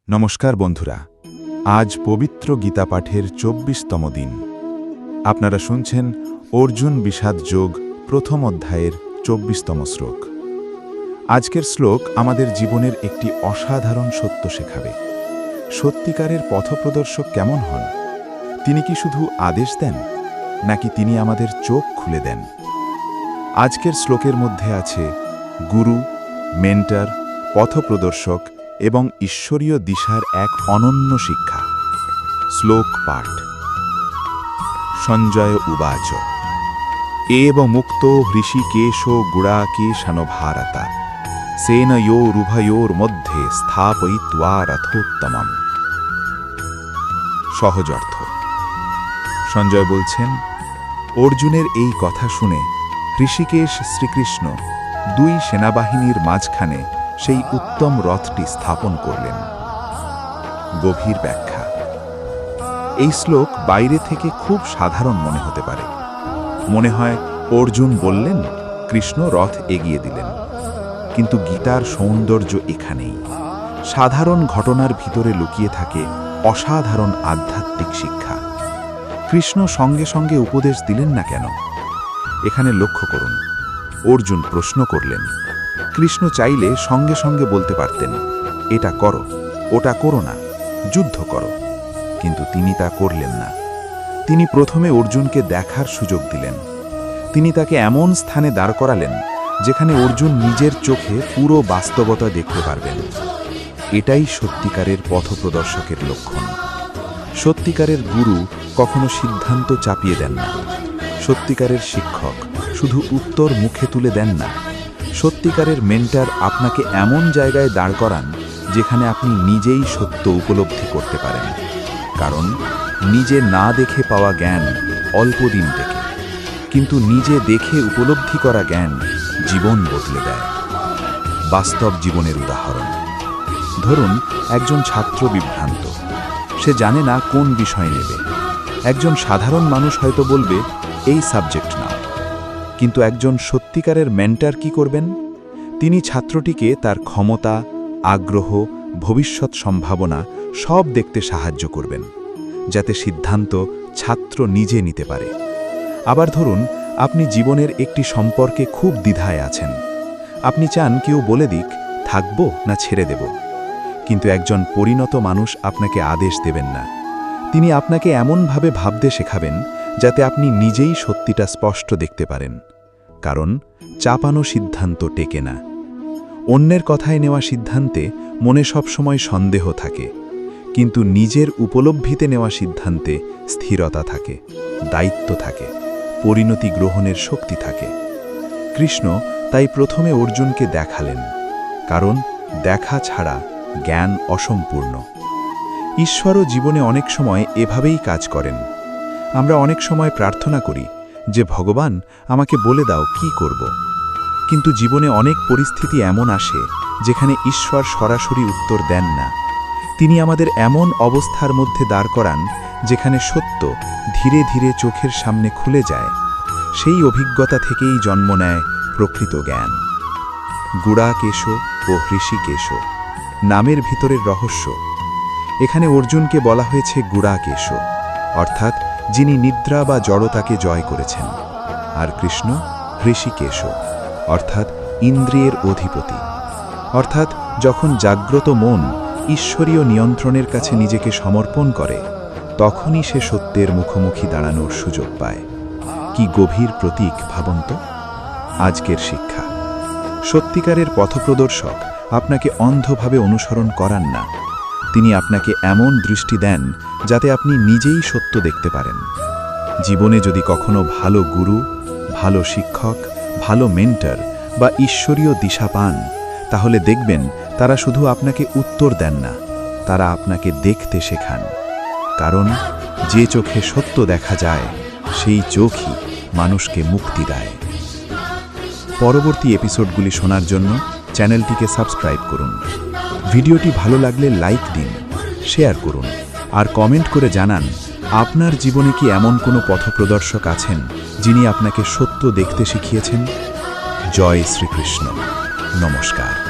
নমস্কার বন্ধুরা, আজ পবিত্র গীতা পাঠের ২৪তম দিন। আপনারা শুনছেন অর্জুন বিষাদ যোগ প্রথম অধ্যায়ের ২৪তম শ্লোক। আজকের শ্লোক আমাদের জীবনের একটি অসাধারণ সত্য শেখাবে। সত্যিকারের পথপ্রদর্শক কেমন হন? তিনি কি শুধু আদেশ দেন, নাকি তিনি আমাদের চোখ খুলে দেন? আজকের শ্লোকের মধ্যে আছে গুরু, মেন্টর, পথপ্রদর্শক এবং ঈশ্বরীয় দিশার এক অনন্য শিক্ষা। শ্লোক পাঠ। সঞ্জয় উবাচ এব মুক্ত হৃষিকেশ গুড়াকেশানভারতা সেনয়োরুভয়োর মধ্যে স্থাপয়িত্বা রথোত্তমম। সহজ অর্থ। সঞ্জয় বলছেন, অর্জুনের এই কথা শুনে হৃষিকেশ শ্রীকৃষ্ণ দুই সেনাবাহিনীর মাঝখানে সেই উত্তম রথটি স্থাপন করলেন। গভীর ব্যাখ্যা। এই শ্লোক বাইরে থেকে খুব সাধারণ মনে হতে পারে। মনে হয় অর্জুন বললেন, কৃষ্ণ রথ এগিয়ে দিলেন। কিন্তু গীতার সৌন্দর্য এখানেই। সাধারণ ঘটনার ভিতরে লুকিয়ে থাকে অসাধারণ আধ্যাত্মিক শিক্ষা। কৃষ্ণ সঙ্গে সঙ্গে উপদেশ দিলেন না কেন? এখানে লক্ষ্য করুন, অর্জুন প্রশ্ন করলেন। কৃষ্ণ চাইলে সঙ্গে সঙ্গে বলতে পারতেন, এটা করো, ওটা করো না, যুদ্ধ করো। কিন্তু তিনি তা করলেন না। তিনি প্রথমে অর্জুনকে দেখার সুযোগ দিলেন। তিনি তাকে এমন স্থানে দাঁড় করালেন যেখানে অর্জুন নিজের চোখে পুরো বাস্তবতা দেখতে পারবেন। এটাই সত্যিকারের পথপ্রদর্শকের লক্ষণ। সত্যিকারের গুরু কখনো সিদ্ধান্ত চাপিয়ে দেন না। সত্যিকারের শিক্ষক শুধু উত্তর মুখে তুলে দেন না। সত্যিকারের মেন্টর আপনাকে এমন জায়গায় দাঁড় করান যেখানে আপনি নিজেই সত্য উপলব্ধি করতে পারেন। কারণ নিজে না দেখে পাওয়া জ্ঞান অল্পদিন থেকে, কিন্তু নিজে দেখে উপলব্ধি করা জ্ঞান জীবন বদলে দেয়। বাস্তব জীবনের উদাহরণ। ধরুন, একজন ছাত্র বিভ্রান্ত। সে জানে না কোন বিষয় নেবে। একজন সাধারণ মানুষ হয়তো বলবে, এই সাবজেক্ট নাও। কিন্তু একজন সত্যিকারের মেন্টর কি করবেন? তিনি ছাত্রটিকে তার ক্ষমতা, আগ্রহ, ভবিষ্যৎ সম্ভাবনা সব দেখতে সাহায্য করবেন, যাতে সিদ্ধান্ত ছাত্র নিজে নিতে পারে। আবার ধরুন, আপনি জীবনের একটি সম্পর্কে খুব দ্বিধায় আছেন। আপনি চান কেউ বলে দিক, থাকবো না ছেড়ে দেব। কিন্তু একজন পরিণত মানুষ আপনাকে আদেশ দেবেন না। তিনি আপনাকে এমনভাবে ভাবতে শেখাবেন যাতে আপনি নিজেই সত্যিটা স্পষ্ট দেখতে পারেন। কারণ চাপানো সিদ্ধান্ত টেকে না। অন্যের কথায় নেওয়া সিদ্ধান্তে মনে সবসময় সন্দেহ থাকে, কিন্তু নিজের উপলব্ধিতে নেওয়া সিদ্ধান্তে স্থিরতা থাকে, দায়িত্ব থাকে, পরিণতি গ্রহণের শক্তি থাকে। কৃষ্ণ তাই প্রথমে অর্জুনকে দেখালেন, কারণ দেখা ছাড়া জ্ঞান অসম্পূর্ণ। ঈশ্বরও জীবনে অনেক সময় এভাবেই কাজ করেন। আমরা অনেক সময় প্রার্থনা করি যে, ভগবান আমাকে বলে দাও কি করব। কিন্তু জীবনে অনেক পরিস্থিতি এমন আসে যেখানে ঈশ্বর সরাসরি উত্তর দেন না। তিনি আমাদের এমন অবস্থার মধ্যে দাঁড় করান যেখানে সত্য ধীরে ধীরে চোখের সামনে খুলে যায়। সেই অভিজ্ঞতা থেকেই জন্ম নেয় প্রকৃত জ্ঞান। গুড়াকেশ ও হৃষিকেশ নামের ভিতরের রহস্য। এখানে অর্জুনকে বলা হয়েছে গুড়াকেশ, অর্থাৎ যিনি নিদ্রা বা জড়তাকে জয় করেছেন, আর কৃষ্ণ হৃষিকেশ, অর্থাৎ ইন্দ্রিয়ের অধিপতি। অর্থাৎ যখন জাগ্রত মন ঈশ্বরীয় নিয়ন্ত্রণের কাছে নিজেকে সমর্পণ করে, তখনই সে সত্যের মুখোমুখি দাঁড়ানোর সুযোগ পায়। কি গভীর প্রতীক ভাবুন তো। আজকের শিক্ষা। সত্যিকারের পথপ্রদর্শক আপনাকে অন্ধভাবে অনুসরণ করান না। তিনি আপনাকে এমন দৃষ্টি দেন যাতে আপনি নিজেই সত্য দেখতে পারেন। জীবনে যদি কখনো ভালো গুরু, ভালো শিক্ষক, ভালো মেন্টর বা ঈশ্বরীয় দিশা পান, তাহলে দেখবেন তারা শুধু আপনাকে উত্তর দেন না, তারা আপনাকে দেখতে শেখান। কারণ যে চোখে সত্য দেখা যায়, সেই চোখই মানুষকে মুক্তি দেয়। পরবর্তী এপিসোডগুলি শোনার জন্য চ্যানেলটিকে সাবস্ক্রাইব করুন। ভিডিওটি ভালো লাগলে লাইক দিন, শেয়ার করুন, আর কমেন্ট করে জানান আপনার জীবনে কি এমন কোনো পথপ্রদর্শক আছেন যিনি আপনাকে সত্য দেখতে শিখিয়েছেন। জয় শ্রীকৃষ্ণ। নমস্কার।